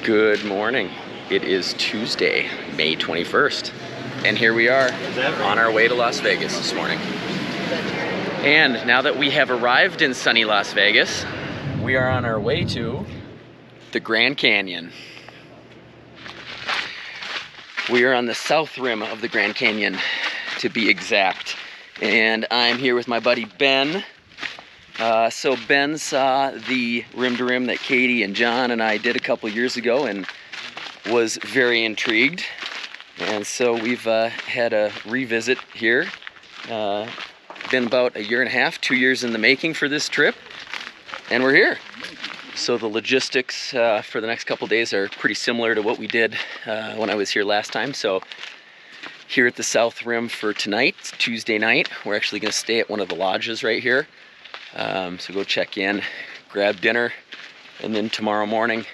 Good morning. It is Tuesday, May 21st, and here we are on our way to Las Vegas this morning. And now that we have arrived in sunny Las Vegas, we are on our way to the Grand Canyon. We are on the south rim of the Grand Canyon, to be exact. And I'm here with my buddy Ben. So Ben saw the rim to rim that Katie and John and I did a couple years ago and was very intrigued. And so we've had a revisit here. Been about a year and a half, 2 years in the making for this trip, and we're here. So the logistics for the next couple days are pretty similar to what we did when I was here last time. So here at the South Rim for tonight, Tuesday night, we're actually going to stay at one of the lodges right here. So go check in, grab dinner, and then tomorrow morning,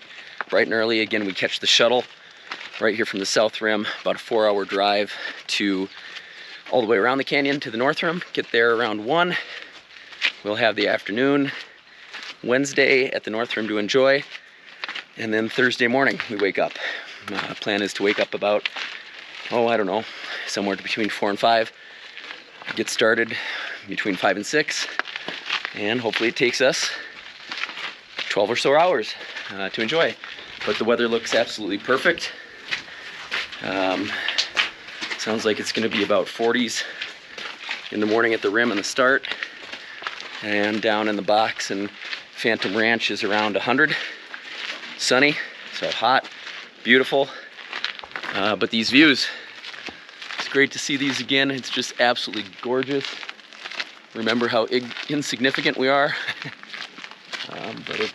bright and early, again, we catch the shuttle right here from the South Rim, about a 4-hour drive to all the way around the canyon to the North Rim. Get there around 1. We'll have the afternoon Wednesday at the North Rim to enjoy, and then Thursday morning we wake up. Plan is to wake up about, I don't know, somewhere between 4 and 5. Get started between 5 and 6. And hopefully it takes us 12 or so hours to enjoy. But the weather looks absolutely perfect. Sounds like it's going to be about 40s in the morning at the rim and the start. And down in the box and Phantom Ranch is around 100. Sunny, so hot, beautiful. But these views, it's great to see these again. It's just absolutely gorgeous. Remember how insignificant we are, but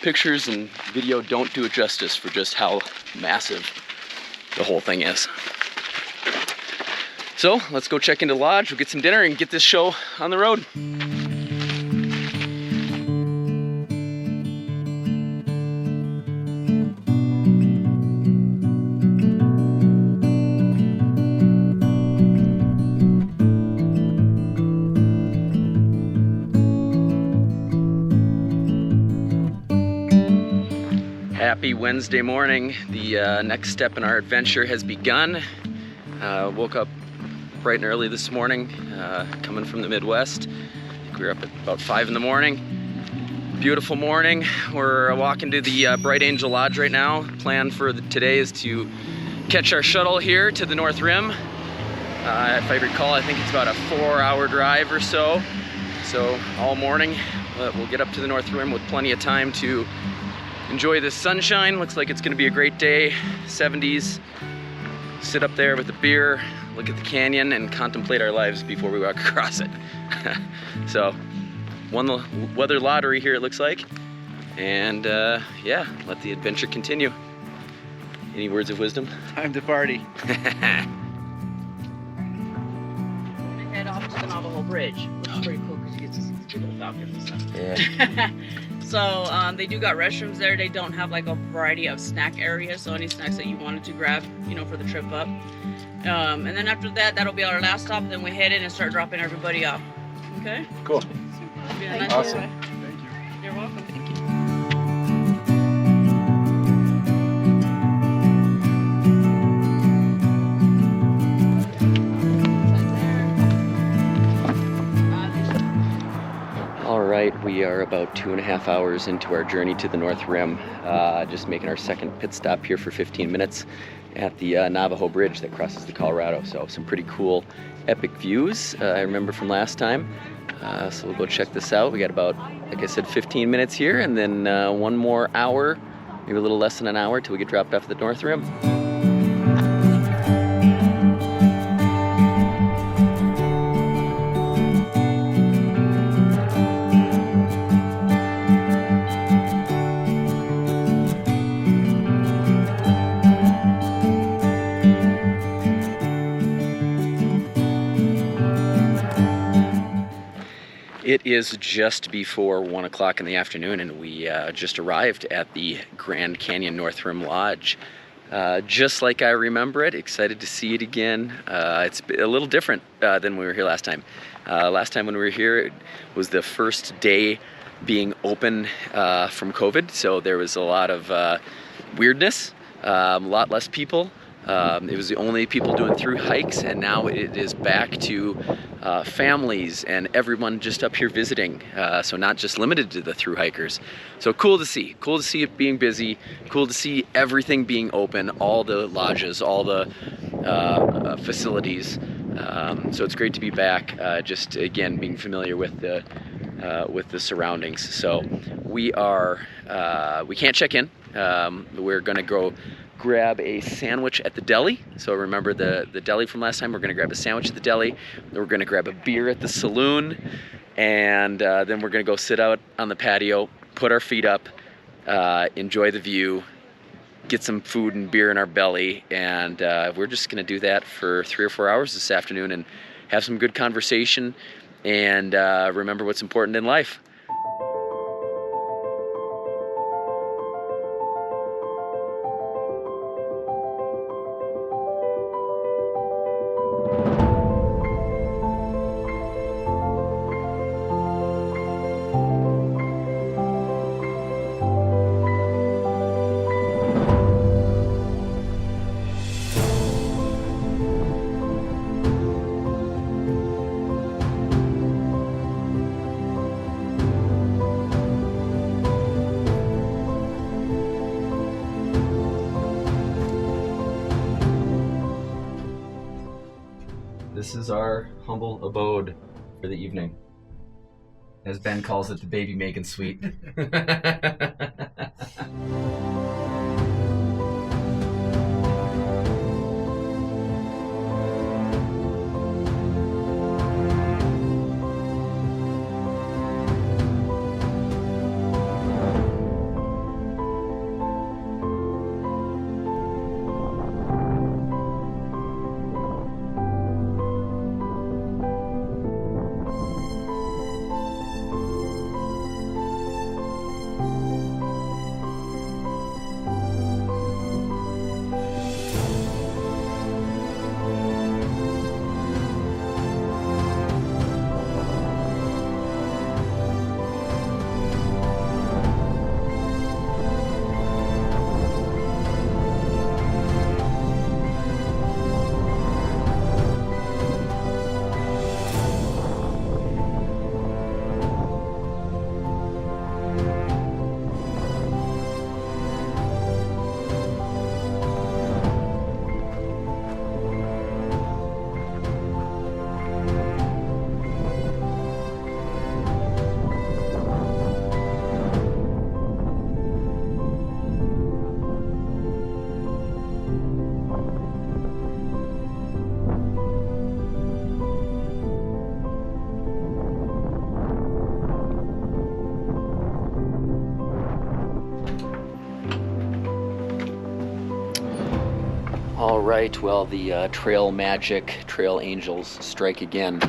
pictures and video don't do it justice for just how massive the whole thing is. So let's go check into the lodge, we'll get some dinner and get this show on the road. Happy Wednesday morning. The next step in our adventure has begun. Woke up bright and early this morning, coming from the Midwest. I think we were up at about 5 in the morning. Beautiful morning. We're walking to the Bright Angel Lodge right now. Plan for today is to catch our shuttle here to the North Rim. If I recall, I think it's about a 4-hour drive or so. So all morning we'll get up to the North Rim with plenty of time to enjoy this sunshine. Looks like it's going to be a great day. 70s. Sit up there with a beer, look at the canyon, and contemplate our lives before we walk across it. So, won the weather lottery here, it looks like. And yeah, let the adventure continue. Any words of wisdom? Time to party. We're gonna head off to the Navajo Bridge, which is pretty cool because you get to see the big old falcons and stuff. Yeah. So they do got restrooms there. They don't have like a variety of snack areas, so any snacks that you wanted to grab, for the trip up. And then after that, that'll be our last stop. Then we head in and start dropping everybody off. Okay? Cool. It'll be a nice Awesome. getaway. Thank you. You're welcome. Thank you. Alright, we are about 2.5 hours into our journey to the North Rim. Just making our second pit stop here for 15 minutes at the Navajo Bridge that crosses the Colorado. So some pretty cool, epic views I remember from last time. So we'll go check this out. We got about, like I said, 15 minutes here, and then 1 more hour, maybe a little less than an hour till we get dropped off at the North Rim. It is just before 1 o'clock in the afternoon, and we just arrived at the Grand Canyon North Rim Lodge. Just like I remember it, excited to see it again. It's a little different than we were here last time. Last time when we were here, it was the first day being open from COVID, so there was a lot of weirdness, a lot less people. It was the only people doing through hikes, and now it is back to families and everyone just up here visiting. So not just limited to the through hikers. So cool to see it being busy, cool to see everything being open, all the lodges, all the facilities. So it's great to be back, just again being familiar with the surroundings. So we can't check in. We're gonna go grab a sandwich at the deli. So remember the deli from last time. We're gonna grab a sandwich at the deli. Then we're gonna grab a beer at the saloon, and then we're gonna go sit out on the patio, put our feet up, enjoy the view, get some food and beer in our belly, and we're just gonna do that for 3 or 4 hours this afternoon and have some good conversation and remember what's important in life. This is our humble abode for the evening. As Ben calls it, the baby Megan suite. All right, well, the trail magic, trail angels strike again.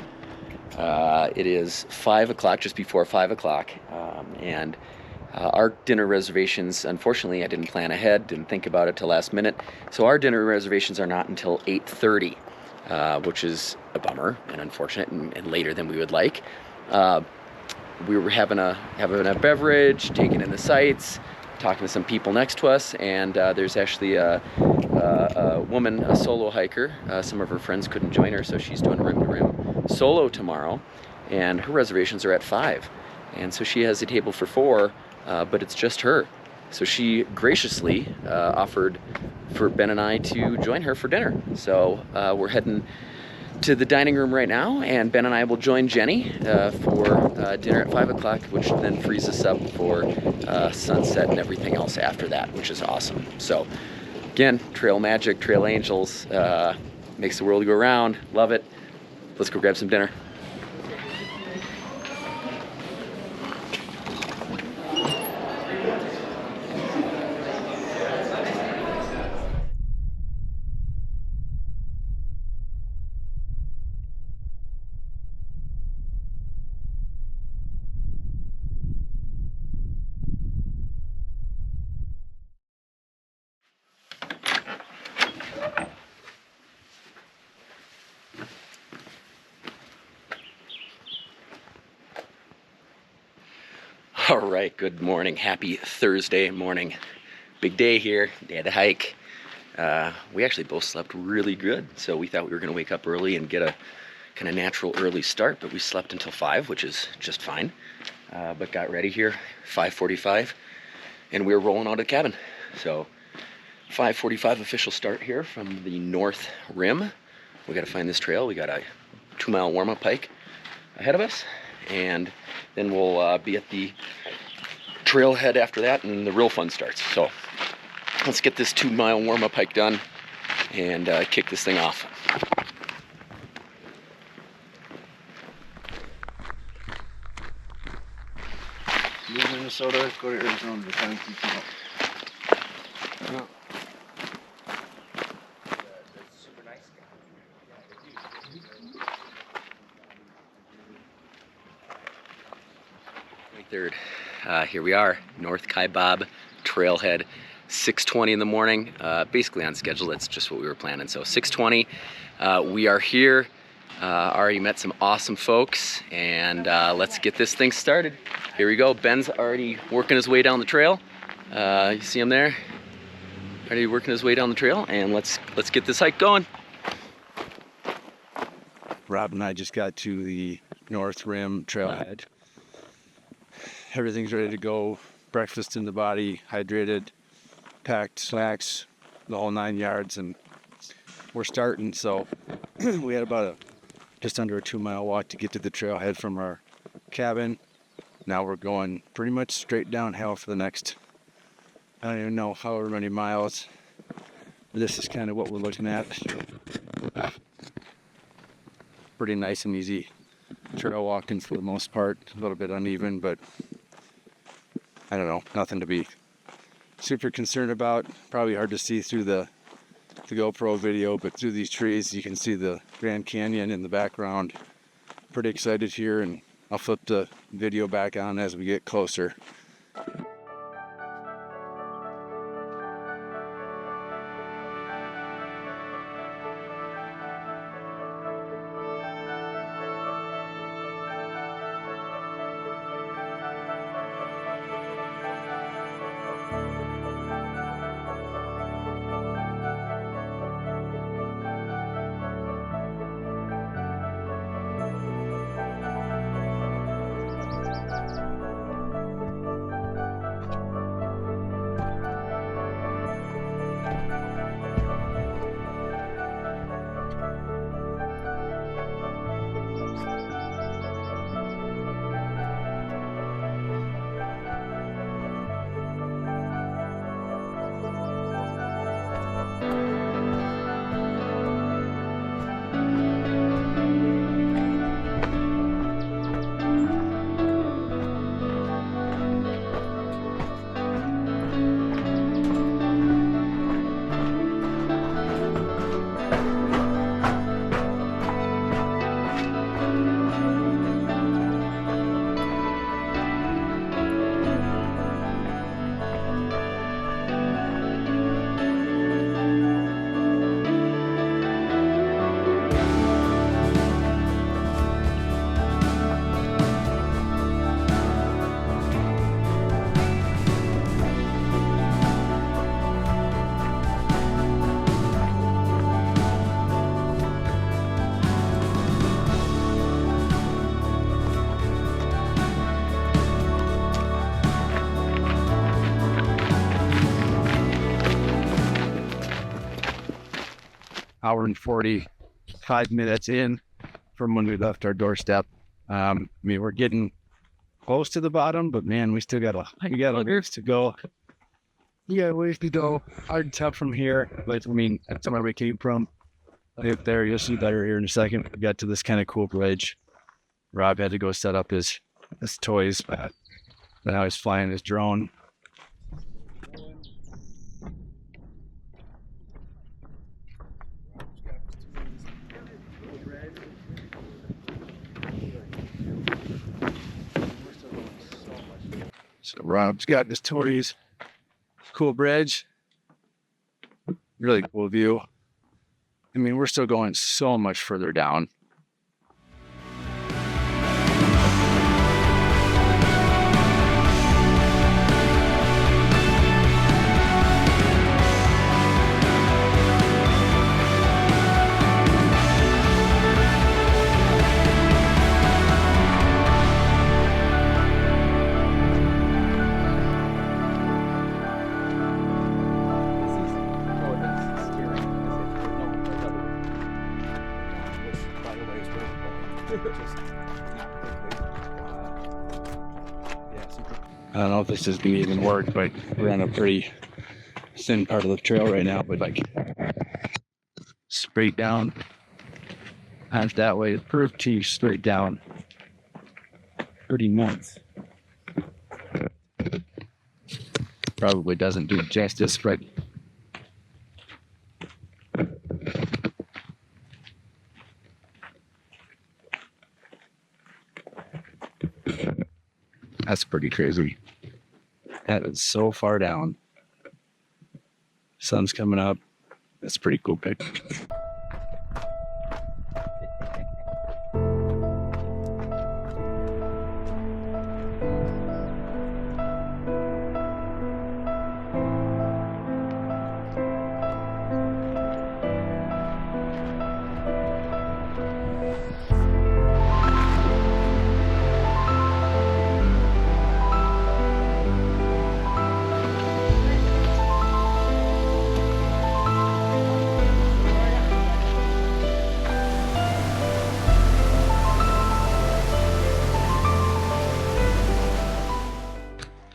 It is 5 o'clock, just before 5 o'clock, and our dinner reservations, unfortunately, I didn't plan ahead, didn't think about it till last minute, so our dinner reservations are not until 8:30, which is a bummer and unfortunate and later than we would like. We were having a beverage, taking in the sights, talking to some people next to us, and there's actually a woman, a solo hiker. Some of her friends couldn't join her, so she's doing rim to rim solo tomorrow, and her reservations are at 5, and so she has a table for 4, but it's just her. So she graciously offered for Ben and I to join her for dinner. So we're heading to the dining room right now, and Ben and I will join Jenny for dinner at 5 o'clock, which then frees us up for sunset and everything else after that, which is awesome. So again, trail magic, trail angels, makes the world go round. Love it. Let's go grab some dinner. All right, good morning. Happy Thursday morning. Big day here, day of the hike. We actually both slept really good, so we thought we were going to wake up early and get a kind of natural early start, but we slept until 5, which is just fine. But got ready here, 5:45, and we were rolling out of the cabin. So 5:45 official start here from the north rim. We got to find this trail. We got a 2-mile warm-up hike ahead of us, and then we'll be at the trailhead after that, and the real fun starts. So let's get this 2-mile warm-up hike done and kick this thing off. Leave Minnesota, go to Arizona to find people up. Yeah. Third. Here we are, North Kaibab trailhead, 6:20 in the morning, basically on schedule. That's just what we were planning. So 6:20, we are here, already met some awesome folks, and let's get this thing started. Here we go. Ben's already working his way down the trail. You see him there? Already working his way down the trail, and let's get this hike going. Rob and I just got to the North Rim trailhead. Everything's ready to go. Breakfast in the body, hydrated, packed snacks, the whole 9 yards, and we're starting. So we had about just under a 2-mile walk to get to the trailhead from our cabin. Now we're going pretty much straight downhill for the next, I don't even know, however many miles. This is kind of what we're looking at. Pretty nice and easy trail walking for the most part. A little bit uneven, but I don't know, nothing to be super concerned about. Probably hard to see through the GoPro video, but through these trees you can see the Grand Canyon in the background. Pretty excited here, and I'll flip the video back on as we get closer. Hour and 45 minutes in from when we left our doorstep. I mean, we're getting close to the bottom, but man, we still got a ways to go. Yeah, ways to go. Hard to tell from here, but I mean, that's where we came from. Up there, you'll see better here in a second. We got to this kind of cool bridge. Rob had to go set up his toys, but now he's flying his drone. So Rob's got his toys. Cool bridge. Really cool view. I mean, we're still going so much further down. I don't know if this is gonna even work, but we're on a pretty thin part of the trail right now, but like straight down. And that way, it's pretty straight down. Pretty nuts. Probably doesn't do justice, but that's pretty crazy. That is so far down. Sun's coming up. That's a pretty cool picture.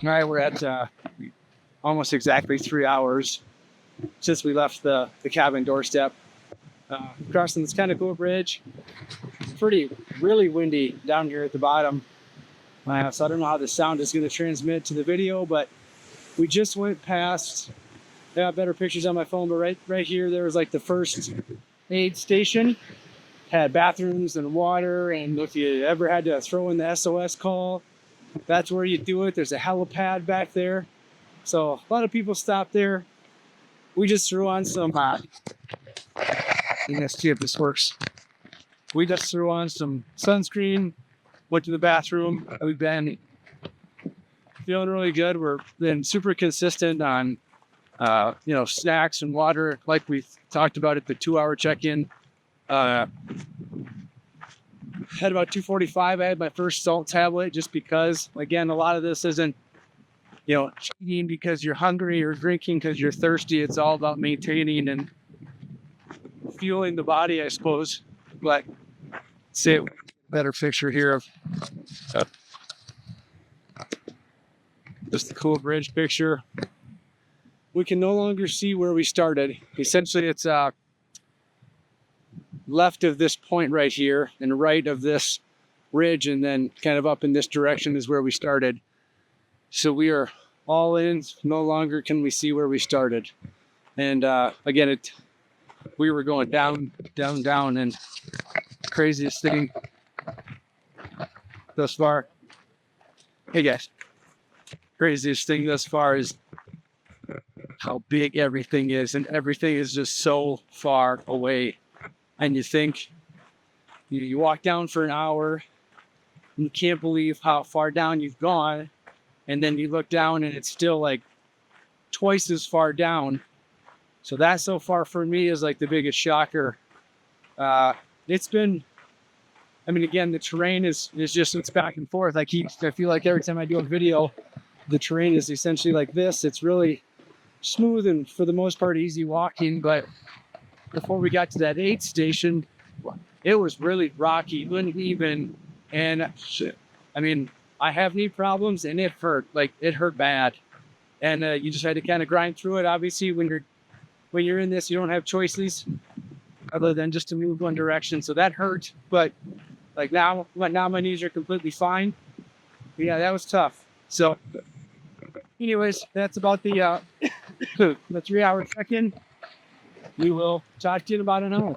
All right, we're at almost exactly 3 hours since we left the cabin doorstep. Crossing this kind of cool bridge. Really windy down here at the bottom. So I don't know how the sound is going to transmit to the video, but we just went past. I got better pictures on my phone, but right here there was like the first aid station. Had bathrooms and water, and if you ever had to throw in the SOS call, that's where you do it. There's a helipad back there. So a lot of people stop there. We just threw on some, let's see if this works. We just threw on some sunscreen, went to the bathroom. We've been feeling really good. We're been super consistent on, snacks and water, like we talked about at the 2-hour check-in. Had about 2:45. I had my first salt tablet just because, again, a lot of this isn't, eating because you're hungry or drinking because you're thirsty. It's all about maintaining and fueling the body, I suppose. But see a better picture here of just the cool bridge picture. We can no longer see where we started. Essentially, it's left of this point right here and right of this ridge, and then kind of up in this direction is where we started. So we are all in. No longer can we see where we started. And again, we were going down, and craziest thing thus far. Hey guys, craziest thing thus far is how big everything is, and everything is just so far away. And you think, you walk down for an hour, and you can't believe how far down you've gone, and then you look down and it's still like twice as far down. So that so far for me is like the biggest shocker. It's been, again, the terrain is just, it's back and forth. I feel like every time I do a video, the terrain is essentially like this. It's really smooth and for the most part easy walking, but before we got to that aid station, it was really rocky, uneven, and I have knee problems, and it hurt. Like, it hurt bad, and you just had to kind of grind through it. Obviously, when you're in this, you don't have choices other than just to move one direction. So that hurt, but like now my knees are completely fine. But yeah, that was tough. So, anyways, that's about the 3-hour check-in. We will talk to you in about an hour.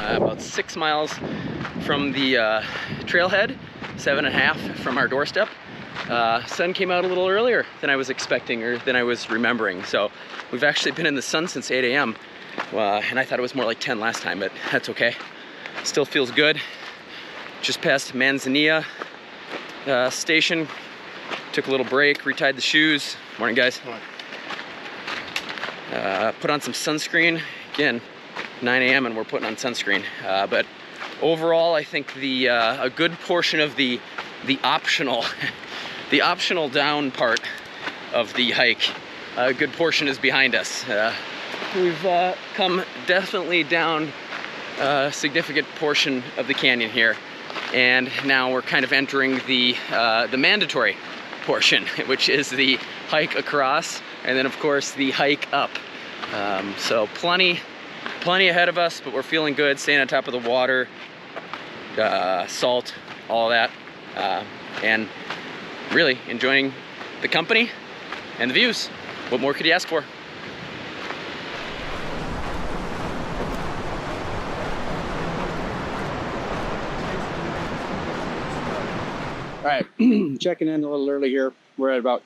About 6 miles from the trailhead, 7.5 from our doorstep. Sun came out a little earlier than I was expecting or than I was remembering. So we've actually been in the sun since 8 a.m. And I thought it was more like 10 last time, but that's okay. Still feels good. Just past Manzanilla station. Took a little break, retied the shoes. Morning, guys. Put on some sunscreen. Again, 9 a.m. and we're putting on sunscreen. But overall, I think a good portion of the optional the optional down part of the hike, a good portion is behind us. We've come definitely down a significant portion of the canyon here, and now we're kind of entering the mandatory portion, which is the hike across, and then of course the hike up. So plenty ahead of us, but we're feeling good, staying on top of the water, salt, all that, and really enjoying the company and the views. What more could you ask for? All right, checking in a little early here. We're at about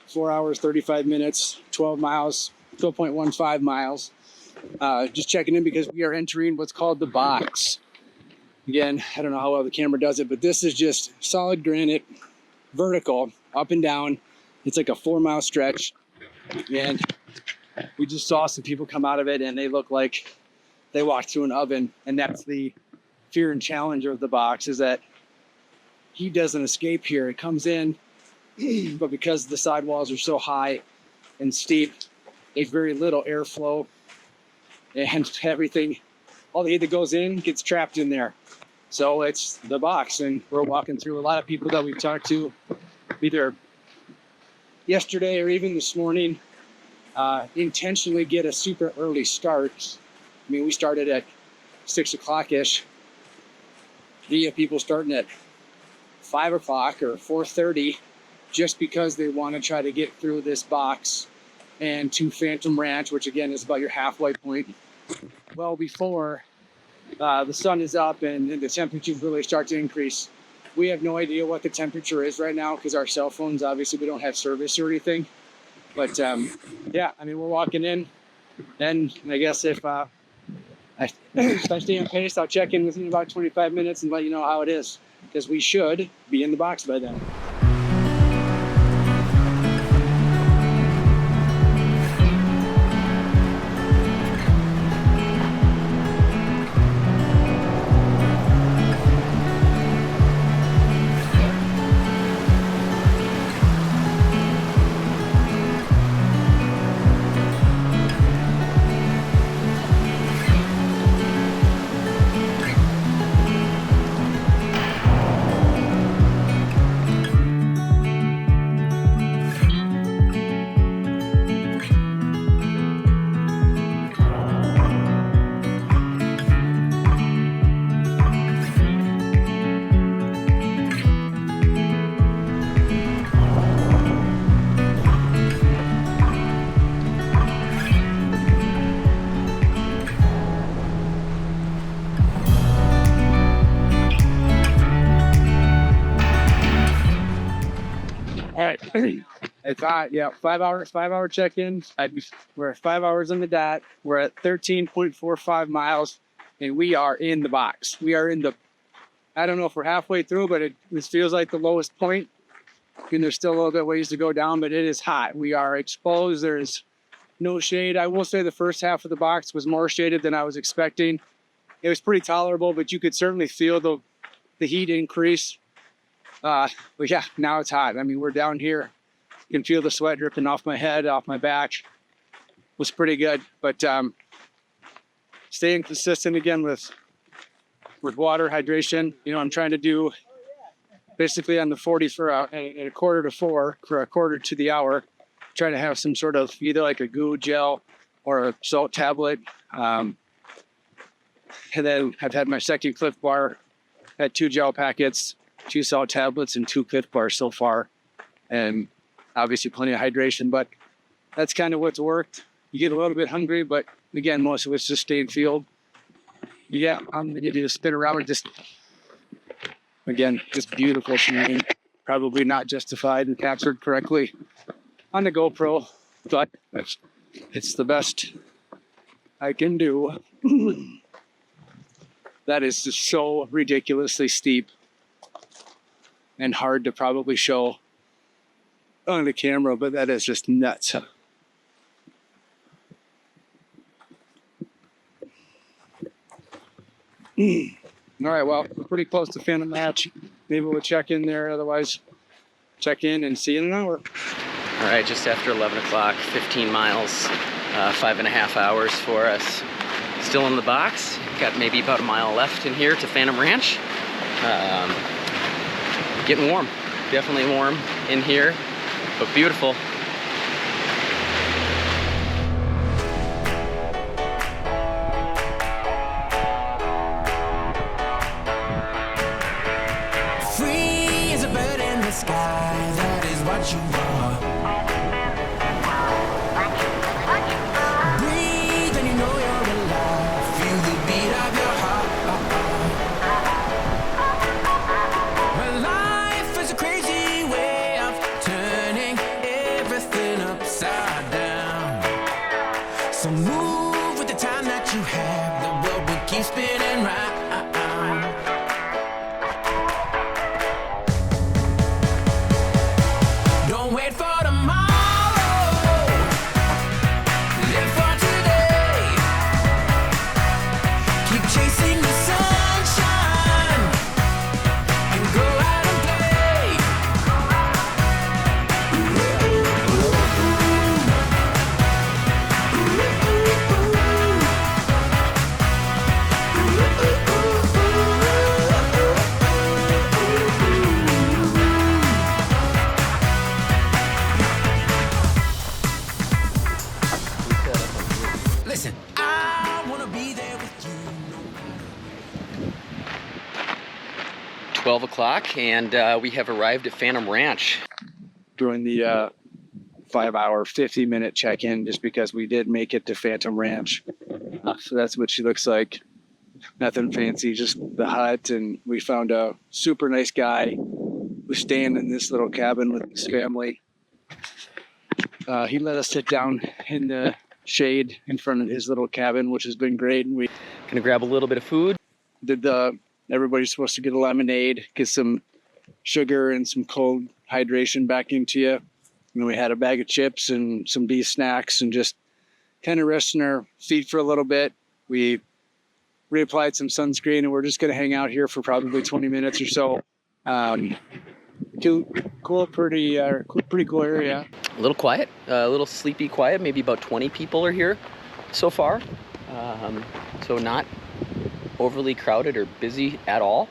4 hours, 35 minutes, 12 miles, 12.15 miles. Just checking in because we are entering what's called the box. Again, I don't know how well the camera does it, but this is just solid granite, vertical, up and down. It's like a 4-mile stretch. And we just saw some people come out of it and they look like they walked through an oven. And that's the fear and challenge of the box, is that heat doesn't escape here. It comes in, but because the sidewalls are so high and steep, there's very little airflow, and everything, all the heat that goes in gets trapped in there. So it's the box, and we're walking through. A lot of people that we've talked to either yesterday or even this morning intentionally get a super early start. I mean, we started at 6 o'clock-ish. You have people starting at 5 o'clock or 4:30 just because they want to try to get through this box and to Phantom Ranch, which again is about your halfway point, well before the sun is up and the temperatures really start to increase. We have no idea what the temperature is right now because our cell phones, obviously we don't have service or anything. But yeah, I mean, we're walking in, and I guess if I stay on pace, I'll check in within about 25 minutes and let you know how it is, because we should be in the box by then. All right, it's hot. Yeah, 5 hour check-in. We're at 5 hours on the dot. We're at 13.45 miles, and we are in the box. We are in the, I don't know if we're halfway through, but this feels like the lowest point. And there's still a little bit ways to go down, but it is hot. We are exposed. There's no shade. I will say the first half of the box was more shaded than I was expecting. It was pretty tolerable, but you could certainly feel the heat increase. But yeah, now it's hot. I mean, we're down here. You can feel the sweat dripping off my head, off my back. It was pretty good, but staying consistent again with water hydration. You know, I'm trying to do basically on the 40 for at a quarter to 4 for a quarter to the hour. Trying to have some sort of either like a goo gel or a salt tablet. And then I've had my second Cliff Bar. Had 2 gel packets, 2 salt tablets, and 2 Cliff Bars so far. And obviously plenty of hydration, but that's kind of what's worked. You get a little bit hungry, but again, most of it's just staying fueled. Yeah, I'm going to do a spin around and just, again, just beautiful scenery. Probably not justified and captured correctly on the GoPro, but it's the best I can do. That is just so ridiculously steep and hard to probably show on the camera, but that is just nuts. All right, well, we're pretty close to Phantom Match. Maybe we'll check in there. Otherwise, check in and see you in an hour. All right, just after 11 o'clock, 15 miles, 5.5 hours for us. Still in the box. Got maybe about a mile left in here to Phantom Ranch. Getting warm, definitely warm in here, but beautiful. Free as a bird in the sky, that is what you are. Breathe and you know you're alive. Feel the beat of your heart. Well, life is a crazy way of turning everything upside down. So move with the time that you have. The world will keep spinning round. Don't wait for tomorrow. Live for today. Keep chasing the sunshine and go out and play. Listen, I wanna be there with you. 12 o'clock, and we have arrived at Phantom Ranch. Doing the 5-hour, 50-minute check-in just because we did make it to Phantom Ranch. So that's what she looks like. Nothing fancy, just the hut. And we found a super nice guy who's staying in this little cabin with his family. He let us sit down in the shade in front of his little cabin, which has been great. And we Gonna grab a little bit of food. did everybody's supposed to get a lemonade, get some sugar and some cold hydration back into you. And we had a bag of chips and some beef snacks and just kind of resting our feet for a little bit. We reapplied some sunscreen and we're just going to hang out here for probably 20 minutes or so. Pretty cool area. A little quiet, a little sleepy quiet. Maybe about 20 people are here so far. So not overly crowded or busy at all.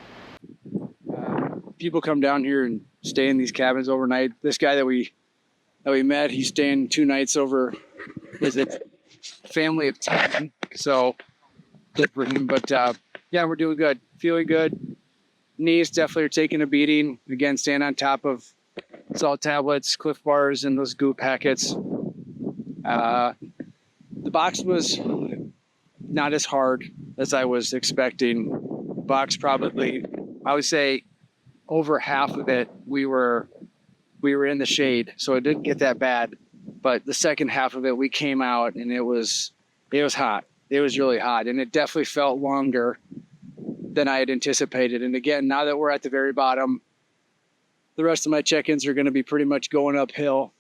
People come down here and stay in these cabins overnight. This guy that we met, he's staying 2 nights over with a family of 10. So good for him. But yeah, we're doing good, feeling good. Knees definitely are taking a beating. Again, staying on top of salt tablets, Cliff Bars, and those goo packets. The box was not as hard as I was expecting. Box probably, I would say, over half of it we were in the shade, so it didn't get that bad. But the second half of it, we came out and it was hot. It was really hot, and it definitely felt longer than I had anticipated. And again, now that we're at the very bottom, the rest of my check-ins are going to be pretty much going uphill.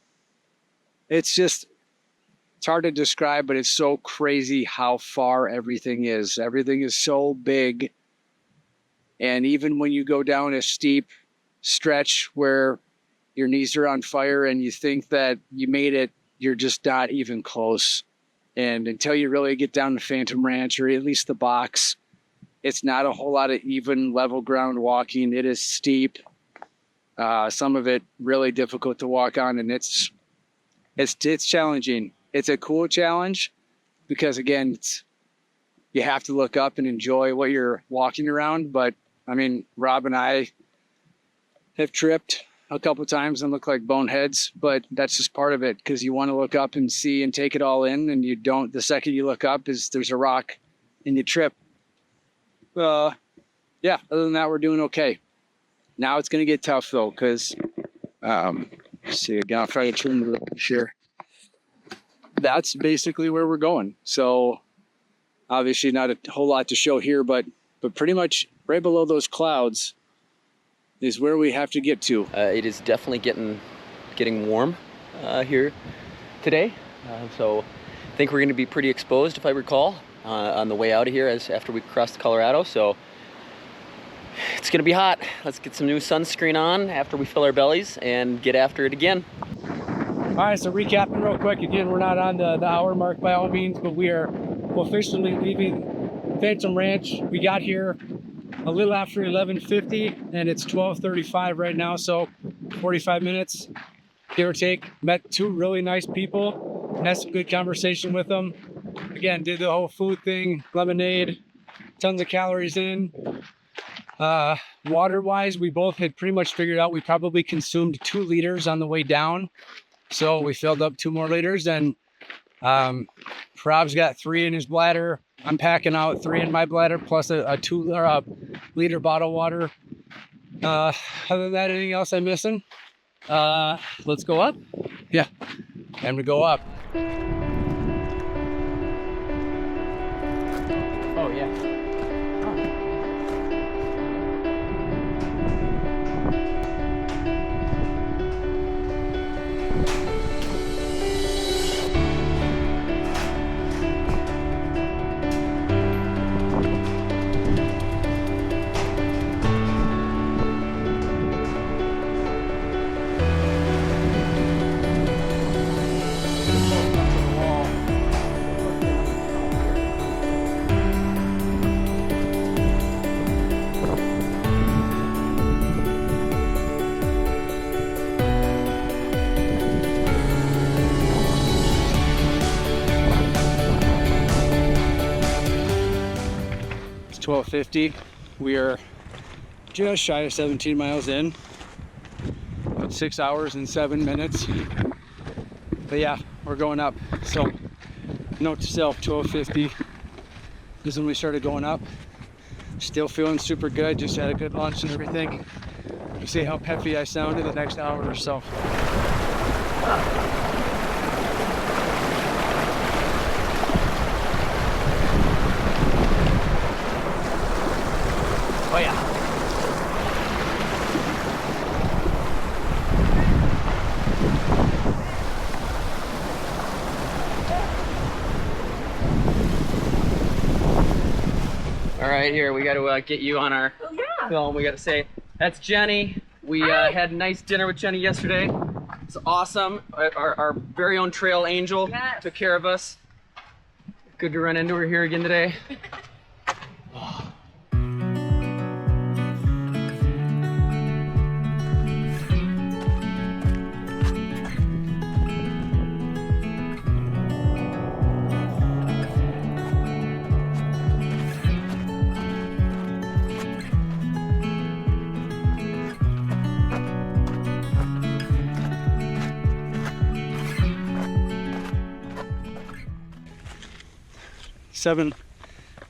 It's hard to describe, but it's so crazy how far everything is. Everything is so big. And even when you go down a steep stretch where your knees are on fire and you think that you made it, you're just not even close. And until you really get down to Phantom Ranch, or at least the box, it's not a whole lot of even level ground walking. It is steep. Some of it really difficult to walk on, and it's challenging. It's a cool challenge because, again, you have to look up and enjoy what you're walking around. But I mean, Rob and I have tripped a couple times and look like boneheads, but that's just part of it, because you want to look up and see and take it all in, and you don't. The second you look up, there's a rock and you trip. Yeah, other than that, we're doing okay. Now it's going to get tough though, because see, again, I'll try to turn the here. That's basically where we're going. So Obviously not a whole lot to show here, but pretty much right below those clouds is where we have to get to. It is definitely getting warm here today, so I think we're going to be pretty exposed, if I recall, on the way out of here after we cross Colorado. So it's going to be hot. Let's get some new sunscreen on after we fill our bellies and get after it again. All right, so recapping real quick. Again, we're not on the hour mark by all means, but we are officially leaving Phantom Ranch. We got here a little after 11:50 and it's 12:35 right now, so 45 minutes, give or take. Met two really nice people, had some good conversation with them. Again, did the whole food thing, lemonade, tons of calories in. Water-wise, we both had pretty much figured out we probably consumed 2 liters on the way down. So we filled up 2 more liters, and Rob's got 3 in his bladder. I'm packing out 3 in my bladder, plus a 2-liter bottle of water. Other than that, anything else I'm missing? Let's go up. Yeah, time to go up. Oh yeah. It's 12:50. We are just shy of 17 miles in. About 6 hours and 7 minutes. But yeah, we're going up. So note to self, 12:50 is when we started going up. Still feeling super good. Just had a good lunch and everything. We'll see how peppy I sound in the next hour or so. Oh yeah. All right, here we got to get you on our film. We got to say that's Jenny. We had a nice dinner with Jenny yesterday. It's awesome. Our very own trail angel took care of us. Good to run into her here again today.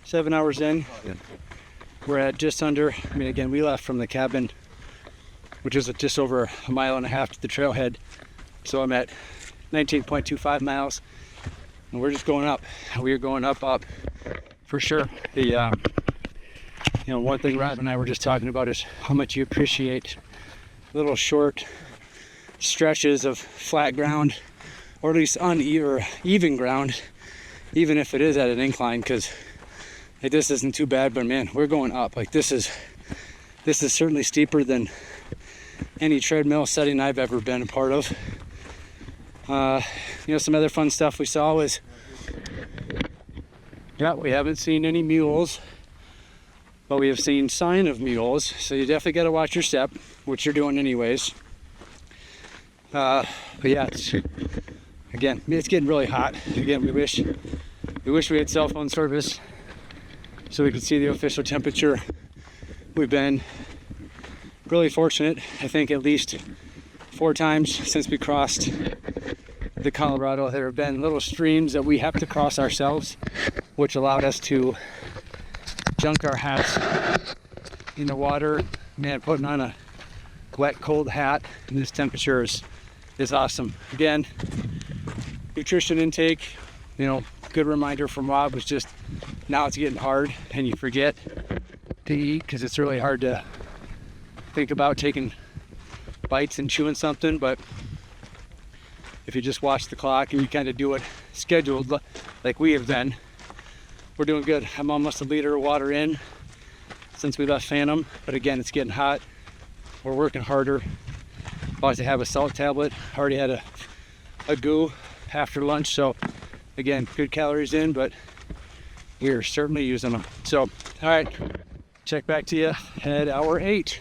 Seven hours in. We're at just under, I mean, again, we left from the cabin, which is just over 1.5 miles to the trailhead. So I'm at 19.25 miles, and we're just going up. We are going up for sure. The one thing Rob and I were just talking about is how much you appreciate little short stretches of flat ground, or at least even ground, even if it is at an incline, because this isn't too bad. But man, we're going up. Like this is certainly steeper than any treadmill setting I've ever been a part of. Some other fun stuff we saw was, we haven't seen any mules, but we have seen sign of mules. So you definitely got to watch your step, which you're doing anyways. But yeah, it's getting really hot. Again, we wish we had cell phone service so we could see the official temperature. We've been really fortunate. I think at least 4 times since we crossed the Colorado, there have been little streams that we have to cross ourselves, which allowed us to dunk our hats in the water. Man, putting on a wet, cold hat in this temperature is awesome. Again, nutrition intake, good reminder from Rob was just now it's getting hard and you forget to eat because it's really hard to think about taking bites and chewing something. But if you just watch the clock and you kind of do it scheduled like we have been, we're doing good. I'm almost a liter of water in since we left Phantom, but again, it's getting hot. We're working harder. About to have a salt tablet. Already had a goo after lunch, so again, good calories in, but we're certainly using them. So, all right, check back to you at hour 8.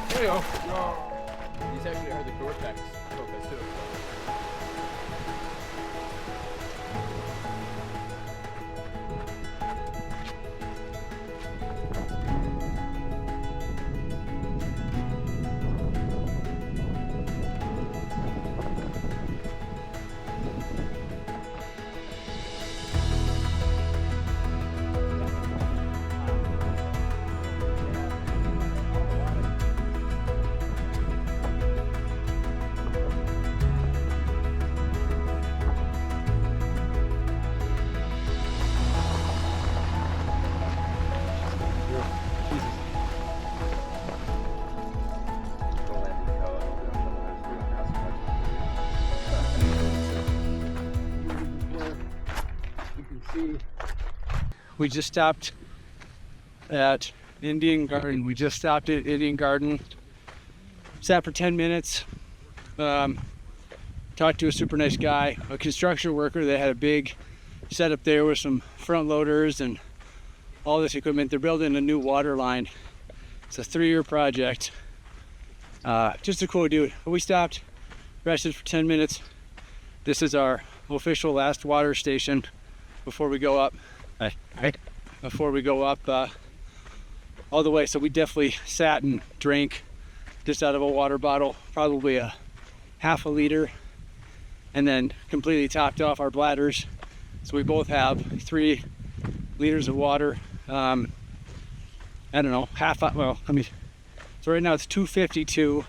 There you go. These actually are the Gore-Tex Copas too. We just stopped at Indian Garden. We just stopped at Indian Garden. Sat for 10 minutes. Talked to a super nice guy, a construction worker that had a big setup there with some front loaders and all this equipment. They're building a new water line. It's a 3-year project. Just a cool dude. We stopped, rested for 10 minutes. This is our official last water station before we go up. Before we go up all the way. So we definitely sat and drank just out of a water bottle, probably a half a liter, and then completely topped off our bladders. So we both have 3 liters of water. I don't know, so right now it's 2:52.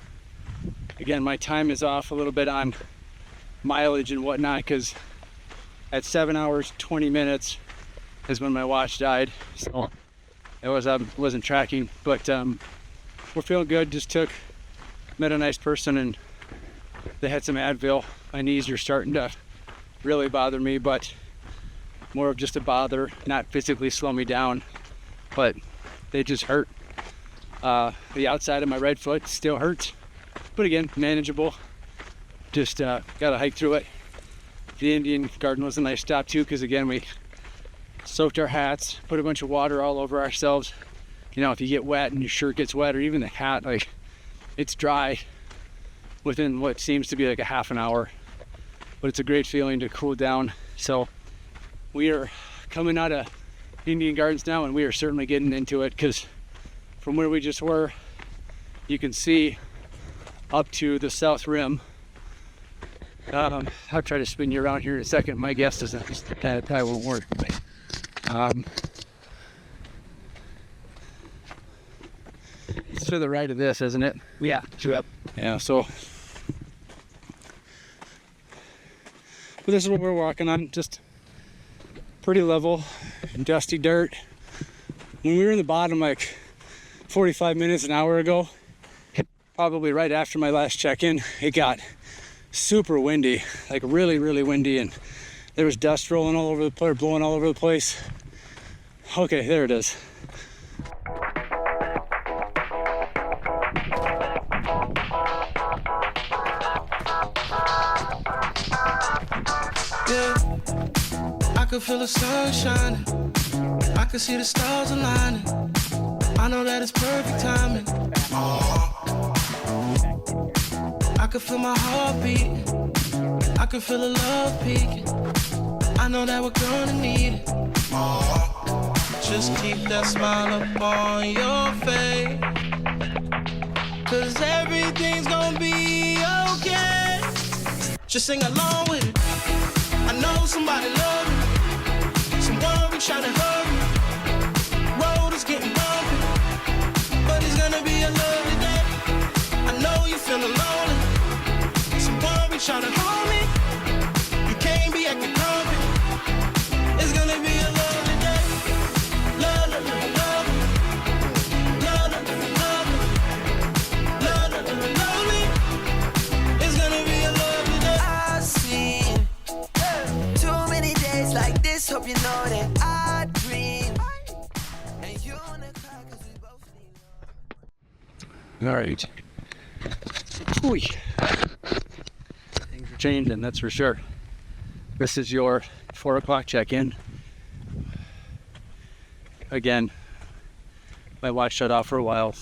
Again, my time is off a little bit on mileage and whatnot because at 7 hours 20 minutes is when my watch died, so it was wasn't tracking, but we're feeling good. Just met a nice person and they had some Advil. My knees are starting to really bother me, but more of just a bother, not physically slow me down, but they just hurt. The outside of my right foot still hurts, but again, manageable. Just gotta hike through it. The Indian Garden was a nice stop too, because again, we soaked our hats, put a bunch of water all over ourselves. You know, if you get wet and your shirt gets wet, or even the hat, like, it's dry within what seems to be like a half an hour, but it's a great feeling to cool down. So we are coming out of Indian Gardens now, and we are certainly getting into it, because from where we just were, you can see up to the south rim. I'll try to spin you around here in a second. My guess is that probably won't work. It's to the right of this, isn't it? Yeah, sure. Yeah, so but this is what we're walking on, just pretty level, dusty dirt. When we were in the bottom like 45 minutes, an hour ago, probably right after my last check-in, it got super windy, like really, really windy, and there was dust rolling all over the place, blowing all over the place. Okay, there it is. Yeah, I could feel the sun shining. I could see the stars aligning. I know that it's perfect timing. I could feel my heart beating. I could feel the love peaking. I know that we're gonna need it. Just keep that smile up on your face, 'cause everything's gonna be okay. Just sing along with it. I know somebody loves me. Someone reach out and hug me. Road is getting bumpy, but try to hold me. You can't be acting grumpy. It's gonna be a lovely day. Love, love, love, love. Love, love, love, love. Love, love, love, love me. It's gonna be a lovely day. I've seen too many days like this. Hope you know that I dream. And you wanna cry 'cause we both need love. All right. Ooh. Things are changing, that's for sure. This is your 4 o'clock check-in. Again, my watch shut off for a while.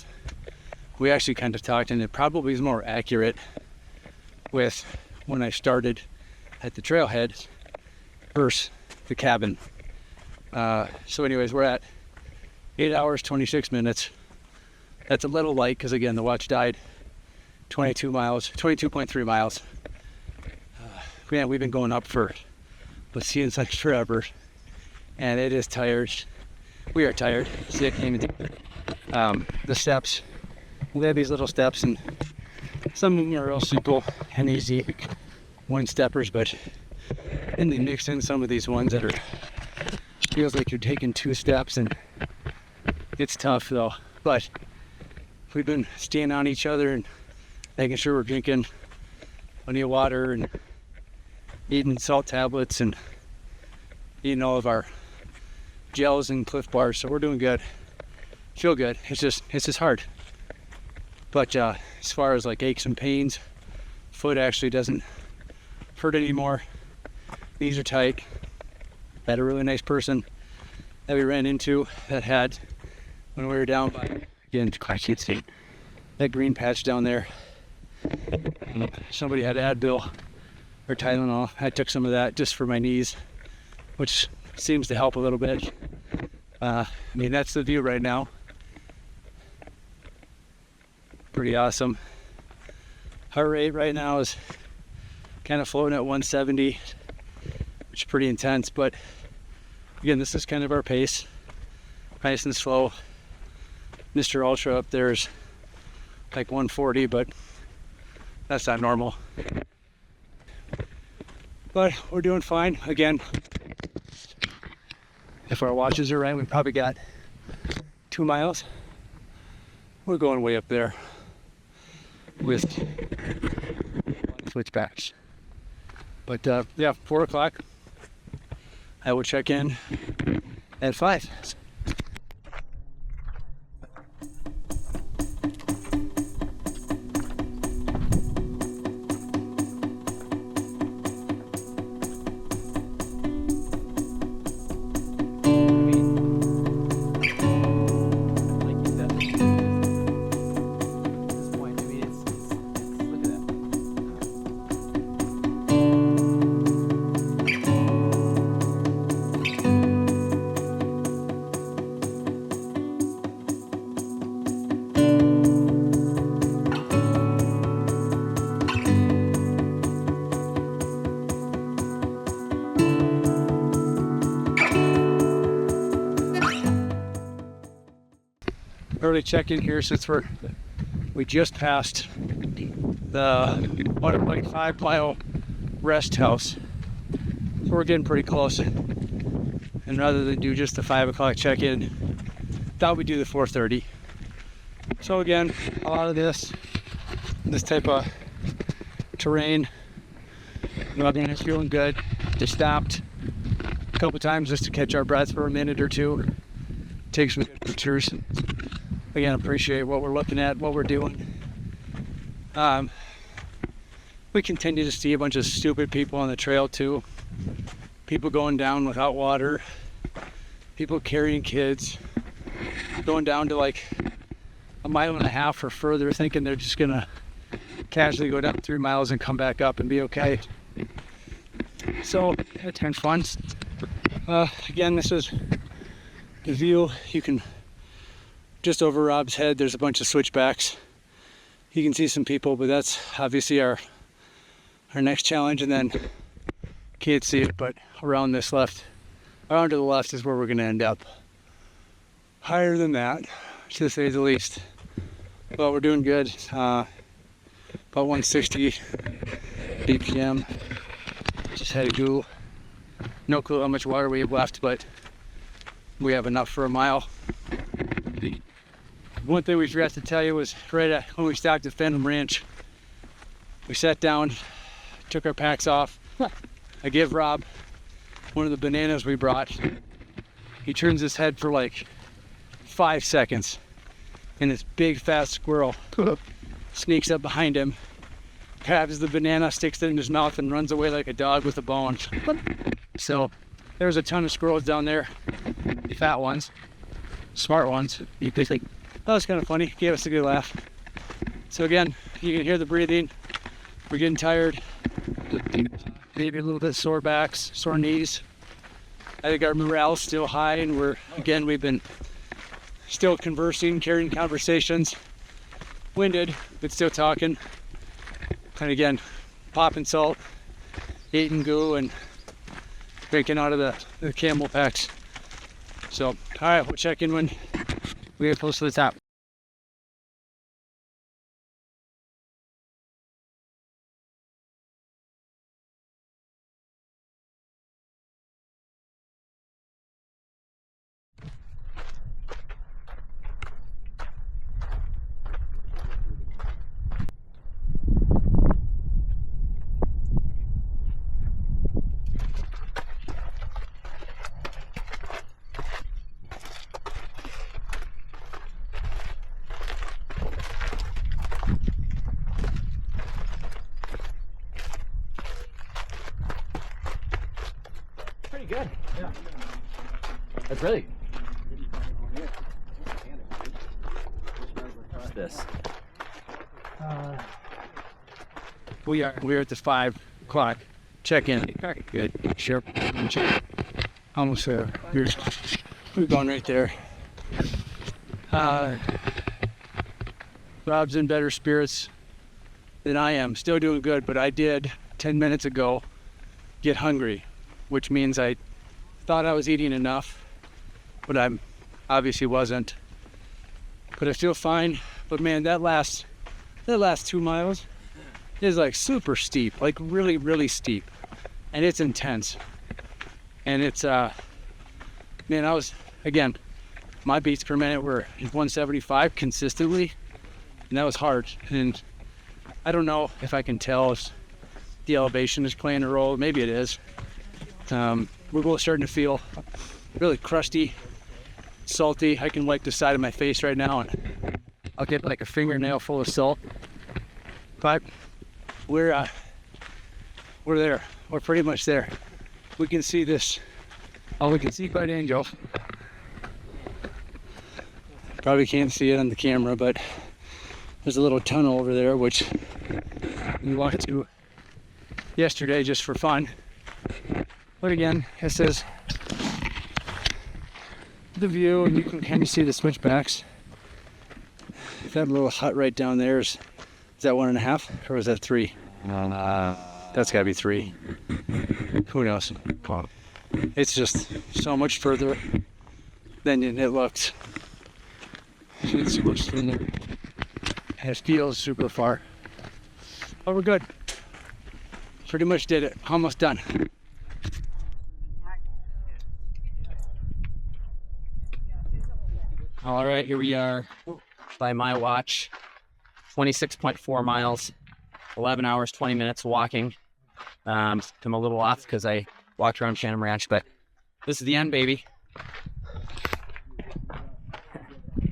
We actually kind of talked, and it probably is more accurate with when I started at the trailhead versus the cabin. So anyways, we're at 8 hours, 26 minutes. That's a little light because, again, the watch died 22.3 miles. Man, we've been going up for, but seems like forever. And it is tired. We are tired. Sick. The steps. We have these little steps, and some of them are real simple and easy one-steppers, but then they mix in some of these ones that are, feels like you're taking 2 steps, and it's tough though. But we've been staying on each other and making sure we're drinking plenty of water and eating salt tablets and eating all of our gels and Cliff bars. So we're doing good. Feel good. It's just hard. But as far as like aches and pains, foot actually doesn't hurt anymore. Knees are tight. Had a really nice person that we ran into that had, when we were down by, again, I can't see that green patch down there. Somebody had Advil or Tylenol. I took some of that just for my knees, which seems to help a little bit. I mean, that's the view right now. Pretty awesome. Heart rate right now is kind of floating at 170, which is pretty intense, but again, this is kind of our pace. Nice and slow. Mr. Ultra up there is like 140, but that's not normal. But we're doing fine. Again, if our watches are right, we probably got 2 miles. We're going way up there with switchbacks. But yeah, 4 o'clock. I will check in at 5. Early check-in here since we just passed the 1.5 mile rest house, so we're getting pretty close. And rather than do just the 5 o'clock check-in, thought we'd do the 4:30. So again, a lot of this type of terrain, nothing is feeling good. Just stopped a couple times just to catch our breath for a minute or two, take some good pictures. Again, appreciate what we're looking at, what we're doing. We continue to see a bunch of stupid people on the trail too. People going down without water, people carrying kids, going down to like 1.5 miles or further, thinking they're just gonna casually go down 3 miles and come back up and be okay. So it's kind of fun. Again, this is the view. You can, just over Rob's head, there's a bunch of switchbacks. You can see some people, but that's obviously our next challenge. And then can't see it, but around to the left is where we're gonna end up. Higher than that, to say the least. Well, we're doing good. About 160 BPM. Just had a goo. No clue how much water we have left, but we have enough for a mile. One thing we forgot to tell you was when we stopped at Phantom Ranch, we sat down, took our packs off. I give Rob one of the bananas we brought. He turns his head for like 5 seconds, and this big fast squirrel sneaks up behind him, grabs the banana, sticks it in his mouth, and runs away like a dog with a bone. So there's a ton of squirrels down there, fat ones, smart ones. You could think, that was kind of funny, gave us a good laugh. So again, you can hear the breathing. We're getting tired, maybe a little bit sore backs, sore knees. I think our morale's still high, and we've been still conversing, carrying conversations, winded, but still talking. And again, popping salt, eating goo, and drinking out of the camel packs. So, all right, we'll check in when we get close to the top. Pretty good. Yeah. That's really. This. We're at the 5 o'clock check-in. Good. Sure. Almost there. We're going right there. Rob's in better spirits than I am. Still doing good, but I did 10 minutes ago get hungry, which means I thought I was eating enough, but I obviously wasn't. But I feel fine. But man, that last 2 miles is like super steep, like really, really steep, and it's intense. And it's man, my beats per minute were 175 consistently, and that was hard. And I don't know if I can tell if the elevation is playing a role. Maybe it is. We're both starting to feel really crusty, salty. I can wipe the side of my face right now and I'll get like a fingernail full of salt. But we're there. We're pretty much there. We can see this. Oh, we can see Bud Angel. Probably can't see it on the camera, but there's a little tunnel over there which we walked to yesterday just for fun. But again, this is the view, and you can kind of see the switchbacks. That little hut right down there is that 1.5 or is that 3? That's gotta be 3. Who knows? It's just so much further than it looks. It's so much further. It feels super far. But we're good. Pretty much did it. Almost done. All right, here we are by my watch, 26.4 miles, 11 hours, 20 minutes walking. I'm a little off because I walked around Phantom Ranch, but this is the end, baby.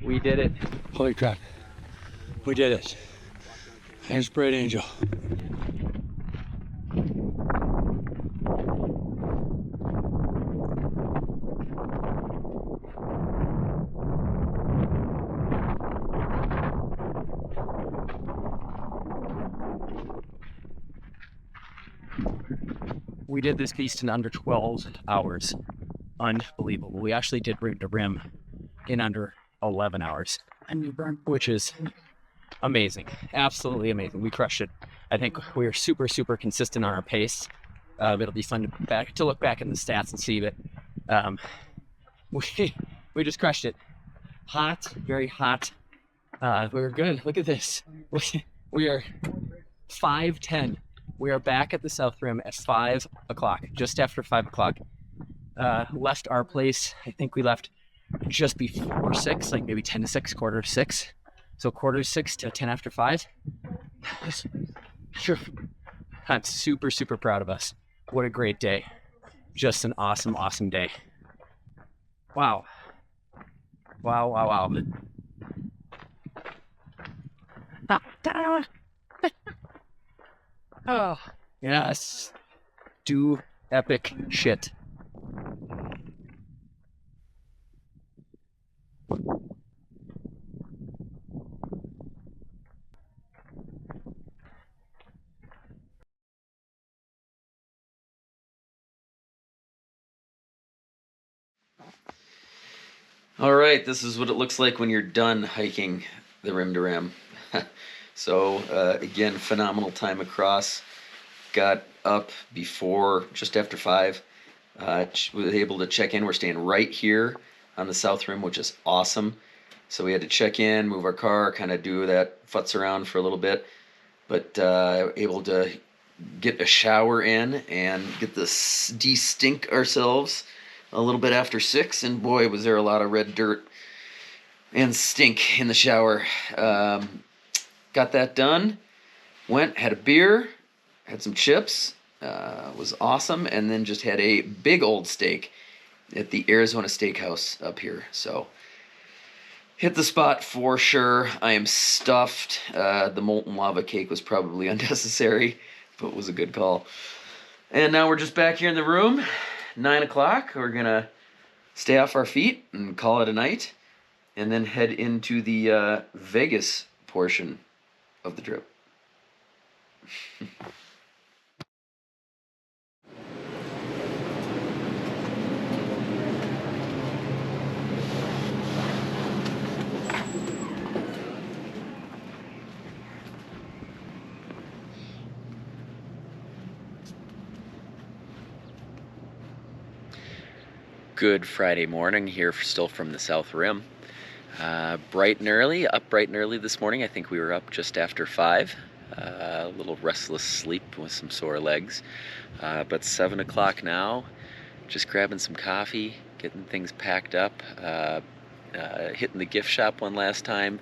We did it. Holy crap. We did it. Thanks, Bright Angel. We did this beast in under 12 hours. Unbelievable. We actually did rim to rim in under 11 hours, which is amazing. Absolutely amazing. We crushed it. I think we are super, super consistent on our pace. It'll be fun to look back in the stats and see that we just crushed it. Hot, very hot. We were good. Look at this. We are 5:10 We are back at the South Rim at 5 o'clock, just after 5 o'clock. Left our place, I think we left just before 6, like maybe 10 to 6, quarter to 6. So quarter to 6 to 10 after 5. Sure. I'm super, super proud of us. What a great day. Just an awesome, awesome day. Wow. Wow, wow, wow. Oh, yes. Do epic shit. All right, this is what it looks like when you're done hiking the rim to rim. So again, phenomenal time across. Got up before, just after 5. Was able to check in. We're staying right here on the South Rim, which is awesome. So we had to check in, move our car, kind of do that futz around for a little bit. But able to get a shower in and get this de-stink ourselves a little bit after 6, and boy, was there a lot of red dirt and stink in the shower. Got that done. Went, had a beer, had some chips. Was awesome, and then just had a big old steak at the Arizona Steakhouse up here. So hit the spot for sure. I am stuffed. The molten lava cake was probably unnecessary, but was a good call. And now we're just back here in the room. 9 o'clock. We're gonna stay off our feet and call it a night, and then head into the Vegas portion of the trip. Good Friday morning here, still from the South Rim. Bright and early, up bright and early this morning. I think we were up just after 5. A little restless sleep with some sore legs. But 7 o'clock now, just grabbing some coffee, getting things packed up, hitting the gift shop one last time,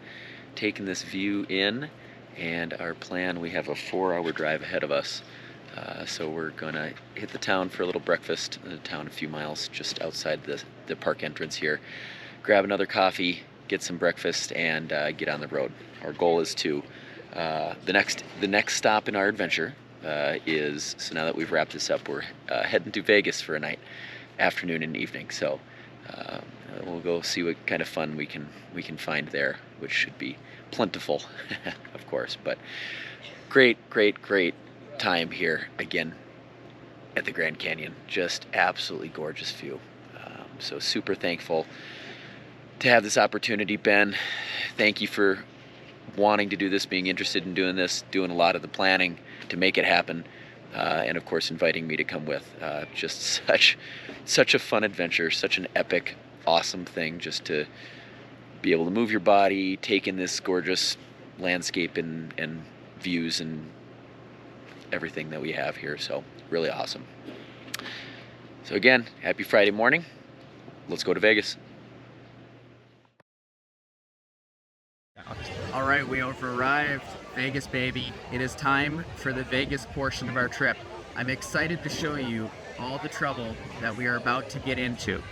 taking this view in, and our plan, we have a 4-hour drive ahead of us. So we're gonna hit the town for a little breakfast, the town a few miles just outside the park entrance here, grab another coffee, get some breakfast, and get on the road. Our goal is to, the next stop in our adventure is, so now that we've wrapped this up, we're heading to Vegas for a night, afternoon and evening. So we'll go see what kind of fun we can find there, which should be plentiful, of course. But great time here again at the Grand Canyon. Just absolutely gorgeous view. So super thankful to have this opportunity. Ben, thank you for wanting to do this, being interested in doing this, doing a lot of the planning to make it happen, and of course inviting me to come with. Just such a fun adventure, such an epic, awesome thing, just to be able to move your body, take in this gorgeous landscape and views and everything that we have here. So really awesome. So again, happy Friday morning. Let's go to Vegas. All right, we have arrived. Vegas, baby. It is time for the Vegas portion of our trip. I'm excited to show you all the trouble that we are about to get into.